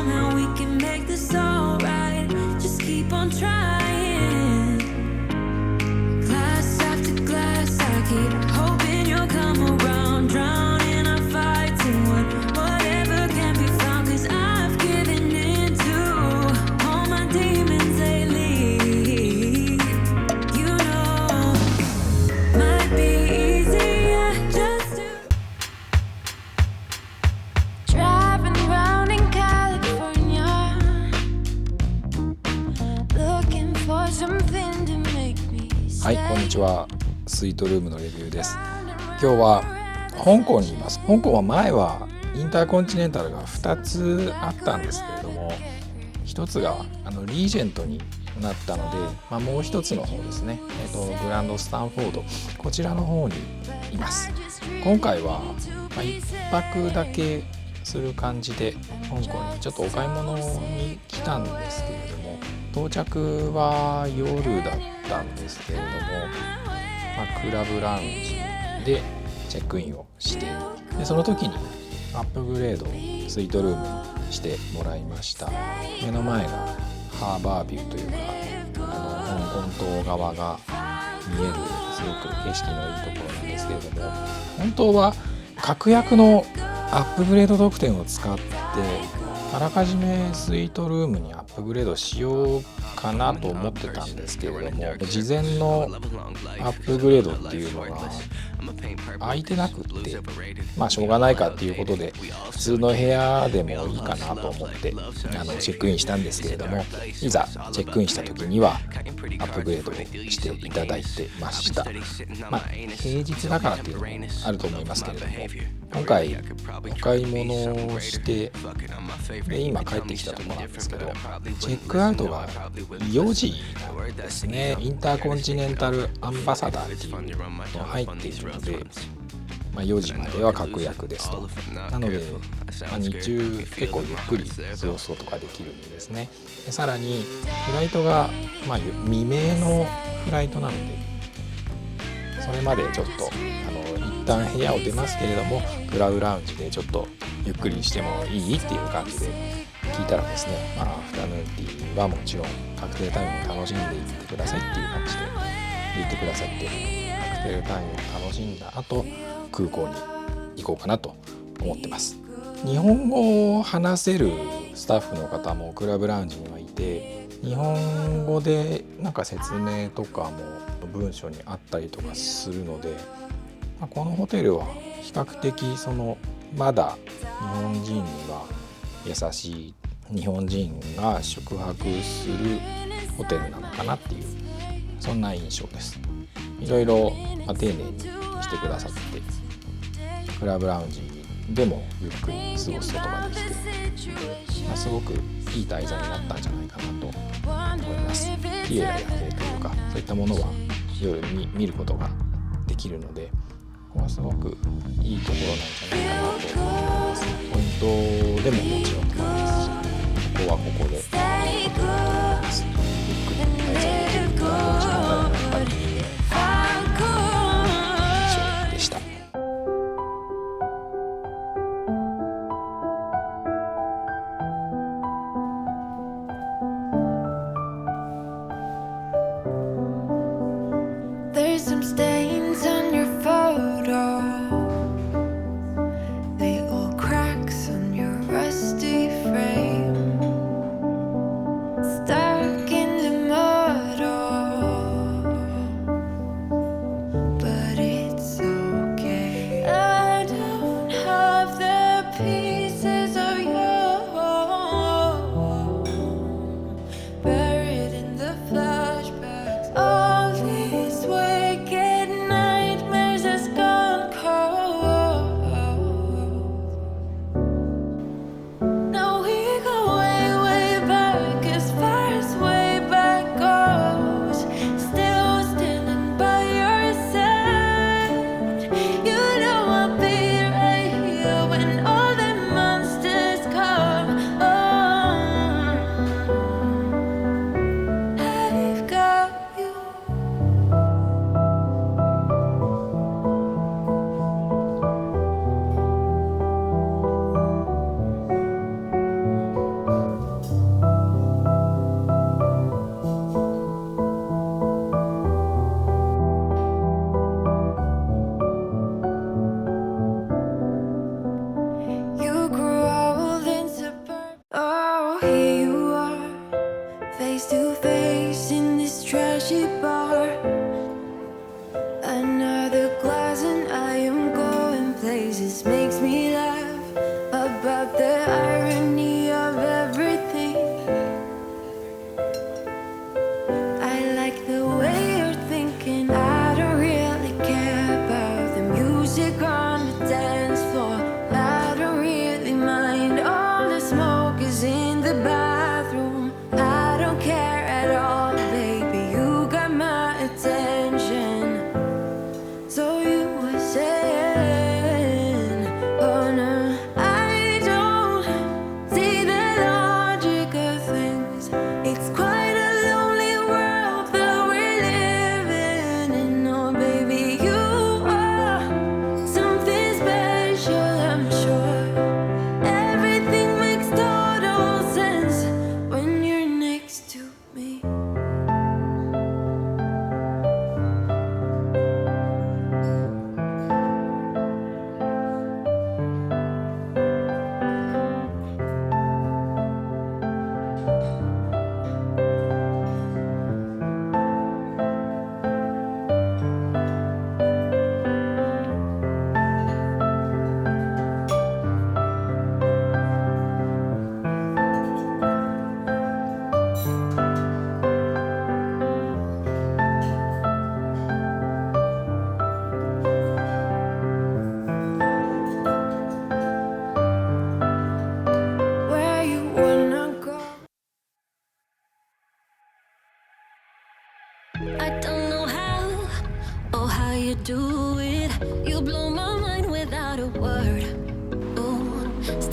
somehow we can make this alright. Just keep on trying. Glass after glass, I keep hoping you'll come around. Drowning our fights in whatever can be found. 'Cause I've given in to all my demons lately. You know, might be easier just to driving around in California, looking for something to make me はい、こんにちは。スイートルームのレビューです。今日は香港にいます。香港は前はインターコンチネンタルが2つあったんですけれども、1つがリージェントになったので、もう1つの方ですね、グランドスタンフォード、こちらの方にいます。今回は、1泊だけする感じで香港にちょっとお買い物に来たんですけれども、到着は夜だったんですけれども、クラブラウンジでチェックインをして、でその時にアップグレードスイートルームにしてもらいました。目の前がハーバービューというか、香港島側が見えるすごく景色のいいところなんですけれども、本当は確約のアップグレード特典を使ってあらかじめスイートルームにアップグレードしようかなと思ってたんですけれども、事前のアップグレードっていうのが空いてなくって、しょうがないかっていうことで普通の部屋でもいいかなと思ってチェックインしたんですけれども、いざチェックインした時にはアップグレードをしていただいてました。平日だからっていうのもあると思いますけれども、今回お買い物をしてで今帰ってきたところなんですけど、チェックアウトが4時なんですね。インターコンチネンタルアンバサダーっていうのが入っているので、4時までは確約ですと。なので、日中結構ゆっくり過ごすことができるんですね。でさらにフライトが、未明のフライトなので、それまでちょっと一旦部屋を出ますけれども、クラブラウンジでちょっとゆっくりしてもいいっていう感じで聞いたらですね、アフタヌーンティーはもちろんカクテルタイムを楽しんでいってくださいっていう感じで言ってくださって、カクテルタイムを楽しんだ後空港に行こうかなと思ってます。日本語を話せるスタッフの方もクラブラウンジにはいて、日本語で説明とかも文章にあったりとかするので、このホテルは比較的まだ日本人には優しい、日本人が宿泊するホテルなのかなっていう、そんな印象です。いろいろ丁寧にしてくださって、クラブラウンジでもゆっくり過ごすことができて、すごくいい滞在になったんじゃないかなと思います。綺麗な夜景というか、そういったものは夜に見ることができるので、ここはすごくいいところなんじゃないかなと思います。ポイントでももちろんですし、ここはここでいいと思います。ゆっくり滞在できるところを決めたらやっぱり印象でした。There's some stains on your photo.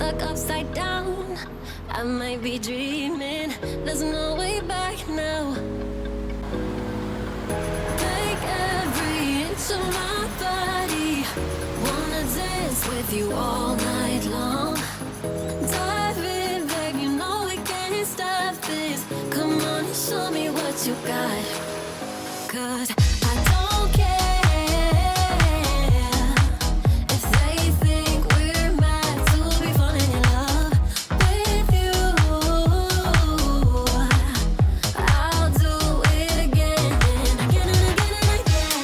stuck upside down. I might be dreaming, there's no way back now. Take every inch of my body, wanna dance with you all night long. Dive in, babe, you know we can't stop this. Come on and show me what you got, 'cause I don't care if they think we're mad to be falling in love with you. I'll do it again and again and again and again.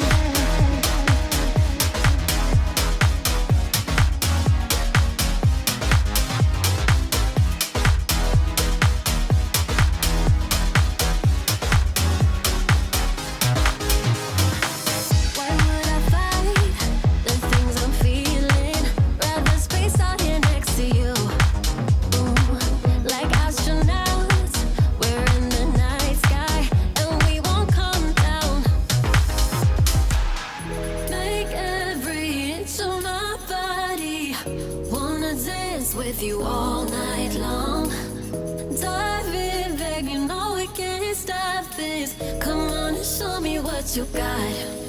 Why would I fight the things I'm feeling? Rather space out here next to you. Ooh, like astronauts, we're in the night sky and we won't come down. Make every inch of my body, wanna dance with you all night long. Dive in, babe, you know we can't stop this. Come on and show me what you got.